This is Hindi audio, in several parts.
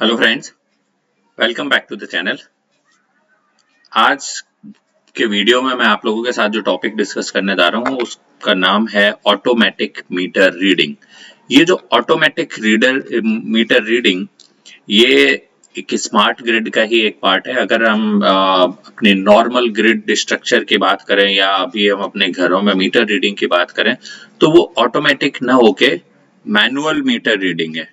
Hello friends, welcome back to the channel. आज के वीडियो में मैं आप लोगों के साथ जो टॉपिक डिस्कस करने जा रहा हूँ उसका नाम है ऑटोमेटिक मीटर रीडिंग। ये जो ऑटोमेटिक मीटर रीडिंग ये एक स्मार्ट ग्रिड का ही एक पार्ट है। अगर हम अपने नॉर्मल ग्रिड स्ट्रक्चर की बात करें या अभी हम अपने घरों में मीटर रीडिंग की बात करें तो वो ऑटोमेटिक ना होके मैनुअल मीटर रीडिंग है।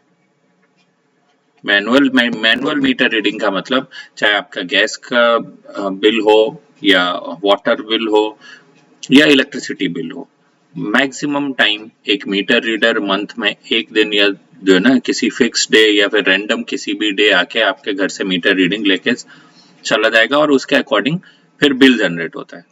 मैनुअल मीटर रीडिंग का मतलब चाहे आपका गैस का बिल हो या वाटर बिल हो या इलेक्ट्रिसिटी बिल हो, मैक्सिमम टाइम एक मीटर रीडर मंथ में एक दिन या जो है ना किसी फिक्स डे या फिर रैंडम किसी भी डे आके आपके घर से मीटर रीडिंग लेके चला जाएगा और उसके अकॉर्डिंग फिर बिल जनरेट होता है।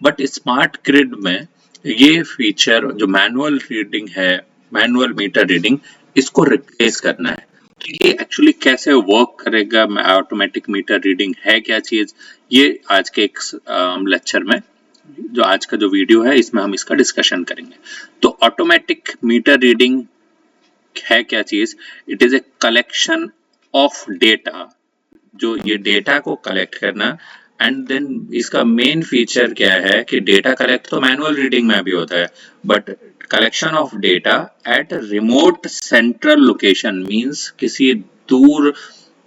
बट स्मार्ट ग्रिड में ये फीचर जो मैनुअल रीडिंग है, मैनुअल मीटर रीडिंग, इसको रिप्लेस करना है। तो ये एक्चुअली कैसे वर्क करेगा, ऑटोमेटिक मीटर रीडिंग है क्या चीज, ये आज के एक लेक्चर में जो आज का जो वीडियो है इसमें हम इसका डिस्कशन करेंगे। तो ऑटोमेटिक मीटर रीडिंग है क्या चीज? It is a collection of data, जो ये डेटा को कलेक्ट करना। एंड देन इसका मेन फीचर क्या है कि डेटा कलेक्ट तो मैनुअल रीडिंग में भी होता है, but collection of data eight remote central location means किसी दूर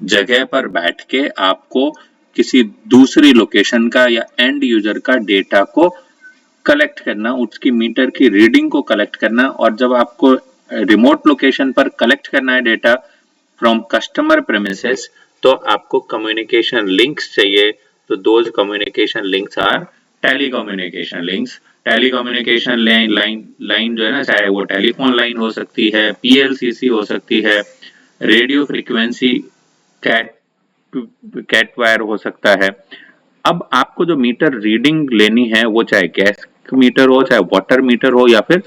जगह पर बैठ के आपको किसी दूसरी लोकेशन का या एंड यूजर का डेटा को कलेक्ट करना, उसकी मीटर की रीडिंग को कलेक्ट करना। और जब आपको रिमोट लोकेशन पर कलेक्ट करना है डेटा फ्रॉम कस्टमर प्रेमिसेस तो आपको कम्युनिकेशन लिंक्स चाहिए। तो those communication links are telecommunication links. Telecommunication line जो है ना, चाहे वो टेलीफोन लाइन हो सकती है, पीएलसीसी हो सकती है, radio frequency cat cat wire हो सकता है। अब आपको जो मीटर रीडिंग लेनी है वो चाहे गैस मीटर हो, चाहे वाटर मीटर हो या फिर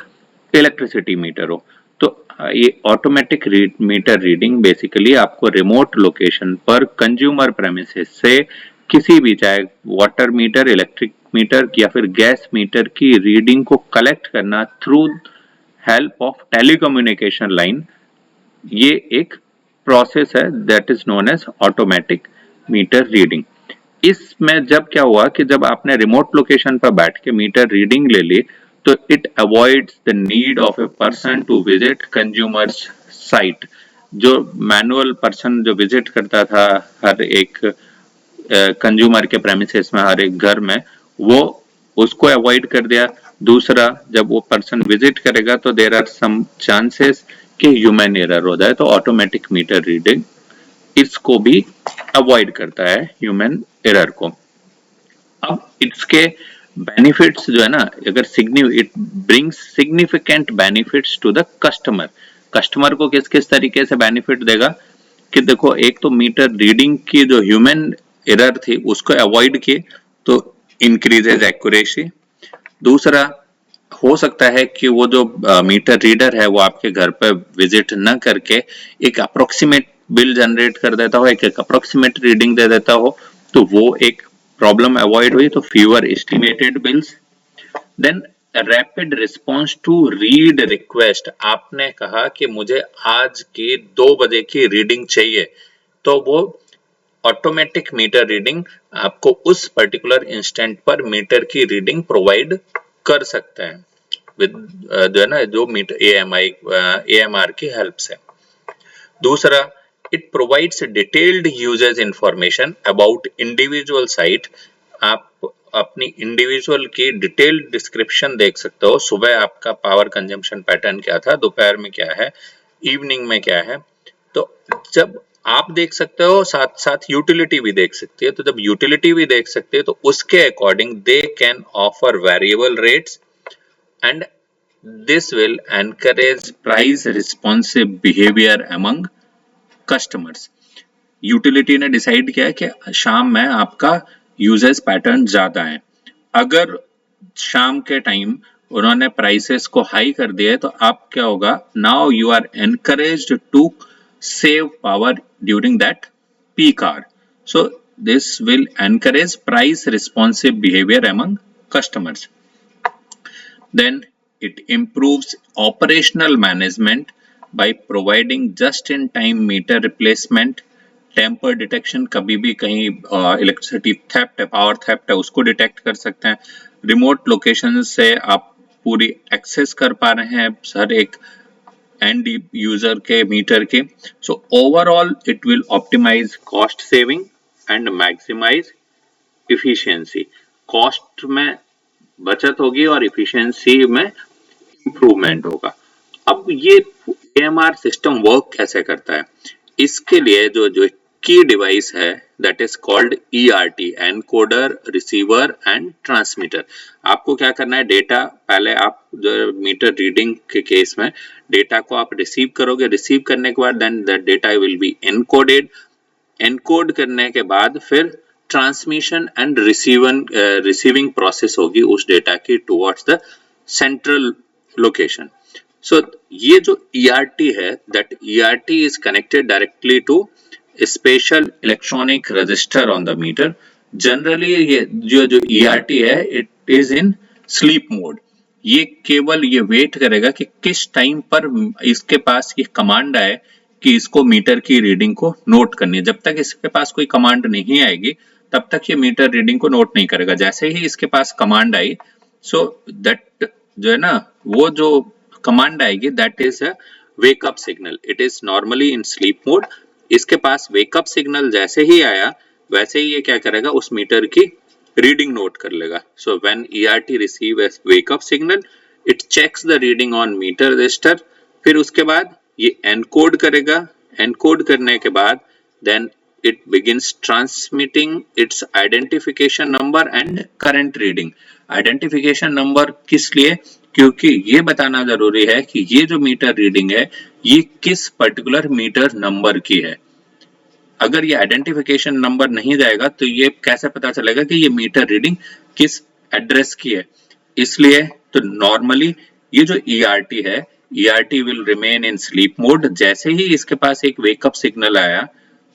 इलेक्ट्रिसिटी मीटर हो, तो ये ऑटोमेटिक मीटर रीडिंग बेसिकली आपको रिमोट लोकेशन पर कंज्यूमर प्रेमिसेस से किसी भी, चाहे वाटर मीटर, इलेक्ट्रिक मीटर या फिर गैस मीटर की रीडिंग को कलेक्ट करना through help of telecommunication line, ये एक प्रोसेस है that is known as automatic meter reading. इसमें जब क्या हुआ कि जब आपने रिमोट लोकेशन पर बैठ के मीटर रीडिंग ले ली तो it avoids the need of a person to visit consumers site. जो मैनुअल पर्सन जो विजिट करता था हर एक कंज्यूमर के प्रेमिसेस में, हर एक घर में, वो उसको अवॉइड कर दिया। दूसरा, जब वो पर्सन विजिट करेगा तो देर आर सम चांसेस कि ह्यूमन एरर हो जाए, तो ऑटोमेटिक मीटर रीडिंग इसको भी अवॉइड करता है, ह्यूमन एरर को। अब इसके बेनिफिट्स जो है ना, अगर it brings significant benefits to the customer. Customer को किस किस तरीके से बेनिफिट देगा कि देखो, एक तो मीटर रीडिंग की जो ह्यूमन एरर थी उसको अवॉइड की तो इंक्रीजेज एक्यूरेसी। दूसरा, हो सकता है कि वो जो मीटर रीडर है वो आपके घर पे विजिट न करके एक अप्रोक्सीमेट बिल जनरेट कर देता हो, एक अप्रोक्सीमेट रीडिंग दे देता हो, तो वो एक प्रॉब्लम अवॉइड हुई, तो fewer estimated bills. Then rapid response to read request. आपने कहा कि मुझे आज के 2 बजे की रीडिंग चाहिए, तो वो ऑटोमेटिक मीटर रीडिंग आपको उस पर्टिकुलर इंस्टेंट पर मीटर की रीडिंग प्रोवाइड कर सकता है विद जो है ना, जो मीटर एएमआर की हेल्प से। दूसरा, it provides detailed users information about individual site. आप अपनी इंडिविजुअल की डिटेल्ड डिस्क्रिप्शन देख सकते हो, सुबह आपका पावर कंजम्पशन पैटर्न क्या था, दोपहर में क्या है, इवनिंग में क्या है। तो जब आप देख सकते हो, साथ साथ यूटिलिटी भी देख सकती है। तो जब यूटिलिटी भी देख सकते हैं तो उसके according they can offer variable rates and this will encourage price responsive behaviour among customers. Utility ने डिसाइड किया कि शाम में आपका यूजर्स पैटर्न ज्यादा है, अगर शाम के टाइम उन्होंने प्राइसेस को हाई कर दिया तो आप क्या होगा, now you are encouraged to save power during that peak hour. So this will encourage price responsive behavior among customers. Then it improves operational management by providing just in time meter replacement tamper detection, कभी भी कहीं इलेक्ट्रिसिटी थेफ्ट है, पावर थेफ्ट है, उसको डिटेक्ट कर सकते हैं। रिमोट लोकेशन से आप पूरी एक्सेस कर पा रहे हैं हर एक एंड यूजर के मीटर के। So overall it will optimize cost saving and maximize efficiency. Cost में बचत होगी और इफिशियंसी में इंप्रूवमेंट होगा। अब ये AMR सिस्टम वर्क कैसे करता है, इसके लिए जो जो की डिवाइस है that is called ERT, encoder, receiver and transmitter. आपको क्या करना है, डेटा पहले आप जो मीटर रीडिंग के केस में डेटा को आप रिसीव करोगे, रिसीव करने के बाद then that data will be encoded, encode करने के बाद फिर ट्रांसमिशन एंड रिसीविंग प्रोसेस होगी उस डेटा की टुवर्ड्स द सेंट्रल लोकेशन। सो ये जो ERT है, that ERT is connected directly to a special electronic register on the meter. Generally ये जो ERT है, it is in sleep mode. ये केवल ये वेट करेगा कि किस टाइम पर इसके पास ये कमांड आए कि इसको मीटर की रीडिंग को नोट करनी है। जब तक इसके पास कोई कमांड नहीं आएगी तब तक ये मीटर रीडिंग को नोट नहीं करेगा। जैसे ही इसके पास कमांड आई, सो दैट जो है ना, वो जो कमांड आएगी that is a wake up signal. It is normally in sleep mode. इसके पास वेकअप सिग्नल जैसे ही आया वैसे ही ये क्या करेगा, उस मीटर की रीडिंग नोट कर लेगा। So when ERT receive as wake up signal, it checks the reading on meter register. फिर उसके बाद ये एनकोड करेगा, एनकोड करने के बाद then it begins transmitting its identification number and current reading. Identification number किस लिए, क्योंकि ये बताना जरूरी है कि ये जो मीटर रीडिंग है ये किस पर्टिकुलर मीटर नंबर की है। अगर ये आइडेंटिफिकेशन नंबर नहीं जाएगा तो ये कैसे पता चलेगा कि ये मीटर रीडिंग किस एड्रेस की है। इसलिए तो नॉर्मली ये जो ERT है, ERT will remain in sleep mode. जैसे ही इसके पास एक वेकअप सिग्नल आया,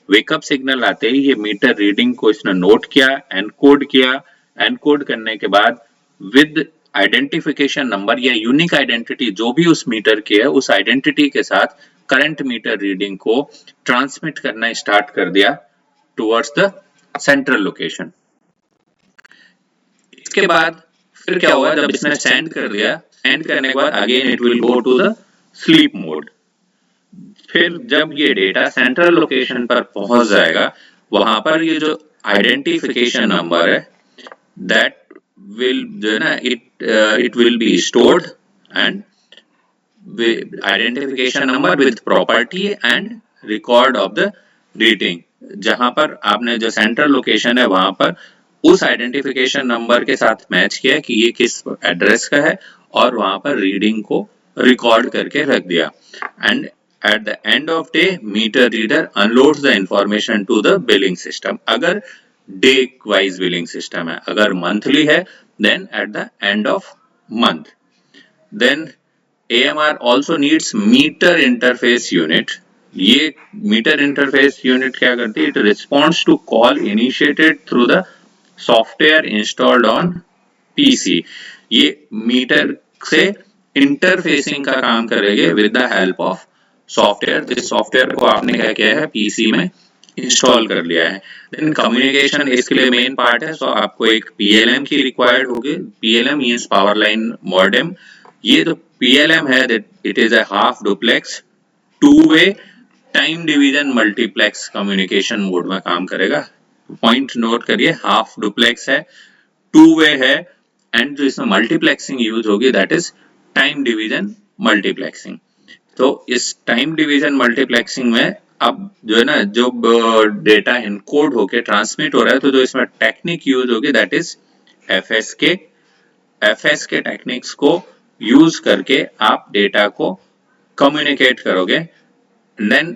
वेकअप सिग्नल आते ही ये मीटर रीडिंग को इसने नोट किया, एनकोड किया। एनकोड करने के बाद विद आइडेंटिफिकेशन नंबर या यूनिक आइडेंटिटी जो भी उस मीटर की है, उस आइडेंटिटी के साथ करंट मीटर रीडिंग को ट्रांसमिट करना स्टार्ट कर दिया टुवर्ड्स द सेंट्रल लोकेशन। इसके बाद फिर क्या हुआ, जब इसने सेंड कर दिया, सेंड करने के बाद again it will go to the sleep mode. फिर जब ये डेटा सेंट्रल लोकेशन पर पहुंच जाएगा, वहां पर ये जो आइडेंटिफिकेशन नंबर है दैट विल जो है ना, it will be stored and identification number with property and record of the reading. जहां पर आपने जो सेंट्रल लोकेशन है वहां पर उस आइडेंटिफिकेशन नंबर के साथ मैच किया कि ये किस एड्रेस का है और वहां पर रीडिंग को रिकॉर्ड करके रख दिया। And at the end of day meter reader unloads the information to the billing system। अगर डे वाइज बिलिंग सिस्टम है, अगर मंथली है then at the end of month। then AMR also needs meter interface unit। ये मीटर इंटरफेस यूनिट क्या करती है, it responds to call initiated through the software installed on PC। ये मीटर से इंटरफेसिंग का काम करेगी with the help of software. जिस सॉफ्टवेयर को आपने क्या किया है, PC में इंस्टॉल कर लिया है। देन कम्युनिकेशन इसके लिए मेन पार्ट है, सो आपको एक PLM की रिक्वायर्ड होगी। PLM means power line modem. ये जो PLM है it is a half duplex two way time division multiplex communication mode में काम करेगा। पॉइंट नोट करिए, हाफ डुप्लेक्स है, टू वे है, एंड जो इसमें मल्टीप्लेक्सिंग यूज होगी that is time division multiplexing. तो इस टाइम डिवीजन मल्टीप्लेक्सिंग में अब जो है ना, जो डेटा इनकोड होके ट्रांसमिट हो रहा है, तो जो इसमें टेक्निक यूज होगी that is FSK। FSK techniques को यूज करके आप डेटा को कम्युनिकेट करोगे। Then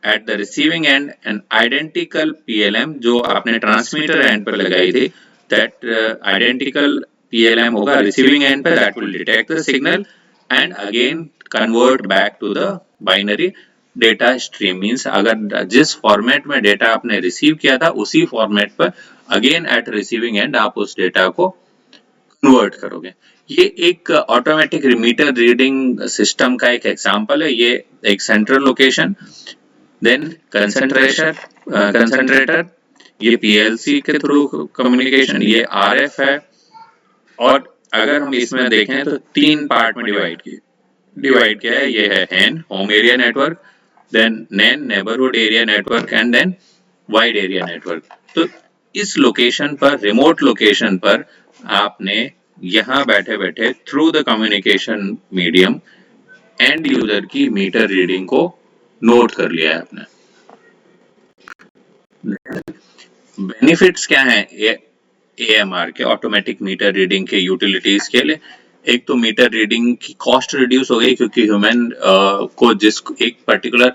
at the receiving end an identical PLM जो आपने ट्रांसमीटर एंड पर लगाई थी, दैट आइडेंटिकल PLM होगा रिसीविंग एंड पे, that will detect the signal and again convert back to the binary data stream. Means अगर जिस फॉर्मेट में डेटा आपने रिसीव किया था उसी फॉर्मेट पर अगेन एट रिसीविंग एंड आप उस डेटा को कन्वर्ट करोगे। ये एक ऑटोमेटिक मीटर रीडिंग सिस्टम का एक एग्जांपल है। ये एक central location, then concentration concentrator, ये पीएलसी के थ्रू कम्युनिकेशन, ये आरएफ है। और अगर हम इसमें देखें तो 3 पार्ट में डिवाइड किया है। ये है HAN, home area network, then NAN, neighbourhood area network, and then wide area network. तो इस लोकेशन पर, रिमोट लोकेशन पर, आपने यहाँ बैठे बैठे through the communication medium and user की मीटर रीडिंग को नोट कर लिया है आपने। बेनिफिट्स क्या है AMR के, ऑटोमेटिक मीटर रीडिंग के यूटिलिटीज के लिए? एक तो मीटर रीडिंग की कॉस्ट रिड्यूस हो गई, क्योंकि ह्यूमन को एक पर्टिकुलर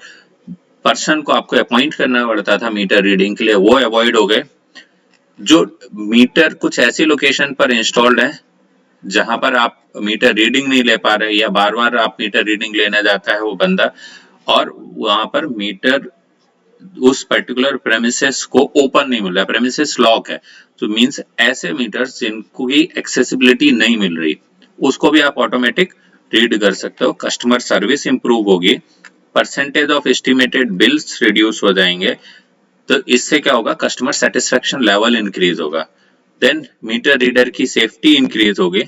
पर्सन को आपको अपॉइंट करना पड़ता था मीटर रीडिंग के लिए, वो अवॉइड हो गए। जो मीटर कुछ ऐसी लोकेशन पर इंस्टॉल्ड है जहां पर आप मीटर रीडिंग नहीं ले पा रहे, या बार बार आप मीटर रीडिंग लेने जाता है वो बंदा, और वहां पर मीटर उस पर्टिकुलर प्रेमिसेस को ओपन नहीं मिल रहा है, प्रेमिसेस लॉक है। तो मींस ऐसे मीटर्स जिनको की एक्सेसिबिलिटी नहीं मिल रही, उसको भी आप ऑटोमेटिक रीड कर सकते हो। कस्टमर सर्विस इंप्रूव होगी, percentage of estimated bills reduce हो जाएंगे। तो इससे क्या होगा, कस्टमर सेटिस्फेक्शन लेवल इंक्रीज होगा। देन मीटर रीडर की सेफ्टी इंक्रीज होगी।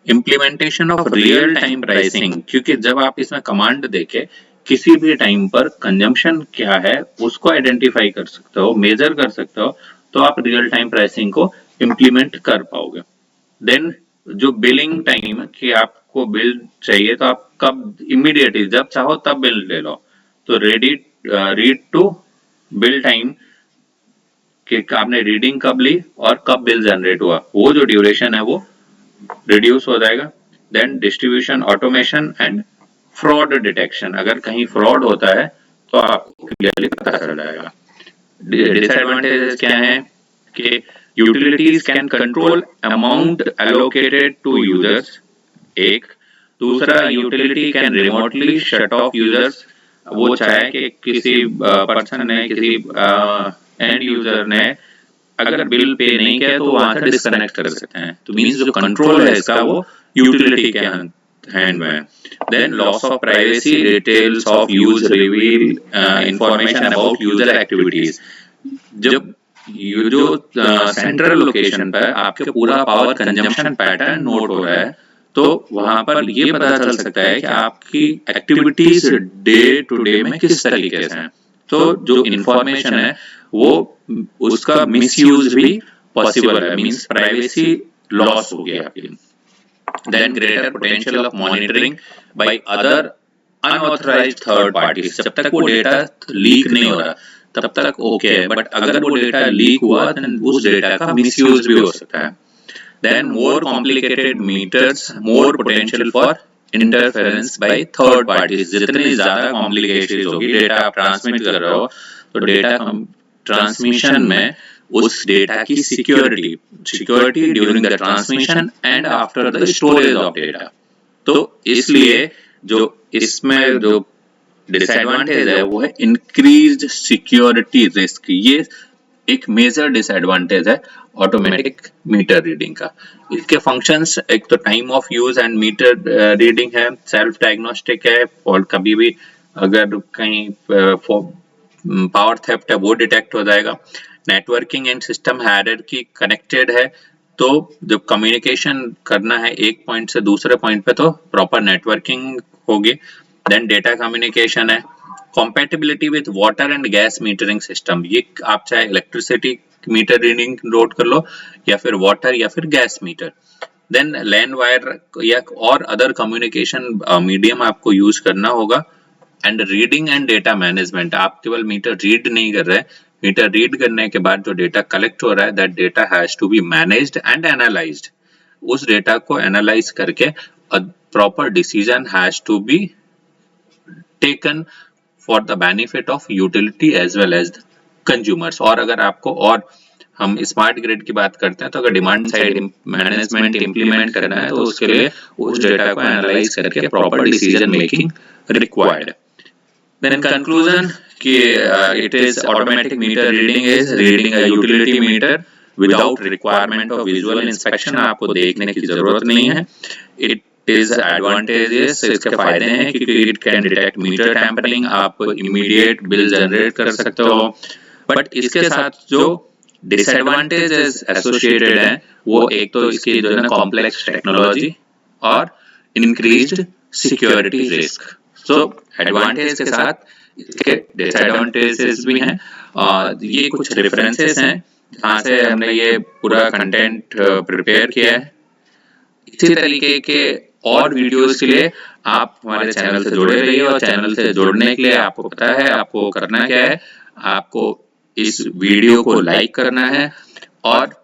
Implementation of real time pricing, क्योंकि जब आप इसमें कमांड देके किसी भी टाइम पर कंजम्पशन क्या है उसको आइडेंटिफाई कर सकते हो, मेजर कर सकते हो, तो आप रियल टाइम प्राइसिंग को इम्प्लीमेंट कर पाओगे। देन जो बिलिंग टाइम, कि आपको बिल चाहिए तो आप कब, इमीडिएटली जब चाहो तब बिल ले लो, तो रीड टू बिल टाइम, कि आपने रीडिंग कब ली और कब बिल जनरेट हुआ, वो जो ड्यूरेशन है वो रिड्यूस हो जाएगा। Then distribution automation and fraud detection, अगर कहीं फ्रॉड होता है तो आपको क्लियरली पता चल जाएगा। डिसएडवांटेजेस क्या है कि utilities can control amount allocated to users, एक। दूसरा, utility can remotely shut off users, वो चाहे कि किसी पर्सन ने, किसी एंड यूजर ने अगर बिल पे नहीं किया तो वहां से डिस्कनेक्ट कर सकते हैं। तो मींस जो कंट्रोल है इसका वो यूटिलिटी के हैंड में है। Then loss of privacy, details of use reveal information about user activities. जब जो सेंट्रल लोकेशन पर आपके पूरा पावर कंजम्पशन पैटर्न नोट हो रहा है, तो वहां पर ये पता चल सकता है कि आपकी एक्टिविटीज डे टू डे में किस तरीके से हैं। तो जो इंफॉर्मेशन है वो, उसका मिसयूज भी पॉसिबल है, मींस प्राइवेसी लॉस हो गया आपकी। Then greater potential of monitoring by other unauthorized third parties, जब तक वो डेटा लीक नहीं हो रहा तब तक ओके है, बट अगर वो डेटा लीक हुआ तो उस डेटा का मिसयूज भी हो सकता है। Then more complicated meters, more potential for interference by third parties, जितनी ज्यादा कॉम्प्लिकेशन होगी, डेटा आप ट्रांसमिट कर रहे हो तो डेटा ट्रांसमिशन में उस डेटा की security during the transmission and after the storage of data. तो इसलिए जो इसमें जो डिसएडवांटेज है वो है इंक्रीज्ड सिक्योरिटी रिस्क। ये एक मेजर डिसएडवांटेज है ऑटोमेटिक मीटर रीडिंग का। इसके फंक्शंस, एक तो time of use and meter reading है, सेल्फ डायग्नोस्टिक है, और कभी भी अगर कहीं पावर थेफ्ट है वो डिटेक्ट हो जाएगा। Networking and system hierarchy connected है, तो जब कम्युनिकेशन करना है एक पॉइंट से दूसरे पॉइंट पे तो प्रॉपर नेटवर्किंग होगी। देन डेटा कम्युनिकेशन है। Compatibility with water and gas metering system, ये आप चाहे इलेक्ट्रिसिटी मीटर रीडिंग नोट कर लो या फिर वाटर या फिर gas meter. Then land wire या और अदर कम्युनिकेशन मीडियम आपको यूज करना होगा। And reading and data management, आप केवल मीटर रीड नहीं कर रहे, मीटर रीड करने के बाद जो डेटा कलेक्ट हो रहा है, that data has to be managed and analysed. उस डेटा को एनालाइज करके proper decision has to be taken for the benefit of utility as well as consumers. और अगर आपको और हम स्मार्ट ग्रिड की बात करते हैं तो अगर डिमांड साइड मैनेजमेंट इंप्लीमेंट करना है तो उसके लिए उस डेटा को एनालाइज करके proper decision making required. Then in conclusion, it is automatic meter reading is reading a utility meter without requirement of visual inspection, आपको देखने की जरूरत नहीं है। It is advantageous, इसके फायदे हैं क्योंकि it can detect meter tampering, आप immediate bill generate कर सकते हो। बट इसके साथ जो डिसएडवांटेजेस एसोसिएटेड हैं वो एक तो इसकी जो है ना कॉम्प्लेक्स टेक्नोलॉजी और इंक्रीज्ड सिक्योरिटी रिस्क। सो एडवांटेज के साथ इसके डिसएडवांटेजेस भी हैं। ये कुछ रेफरेंसेस हैं जहाँ से हमने ये पूरा कंटेंट प्रिपेयर किया है। इसी तरीके के और वीडियोस के लिए आप हमारे चैनल से जुड़े रहिए, और चैनल से जुड़ने के लिए आपको पता है आपको करना क्या है, आपको इस वीडियो को लाइक करना है और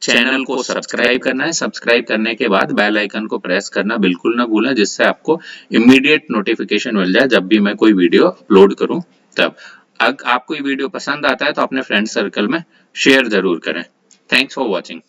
चैनल को सब्सक्राइब करना है। सब्सक्राइब करने के बाद बेल आइकन को प्रेस करना बिल्कुल ना भूलें, जिससे आपको इमीडिएट नोटिफिकेशन मिल जाए जब भी मैं कोई वीडियो अपलोड करूं तब। अगर आपको ये वीडियो पसंद आता है तो अपने फ्रेंड सर्कल में शेयर जरूर करें। Thanks for watching.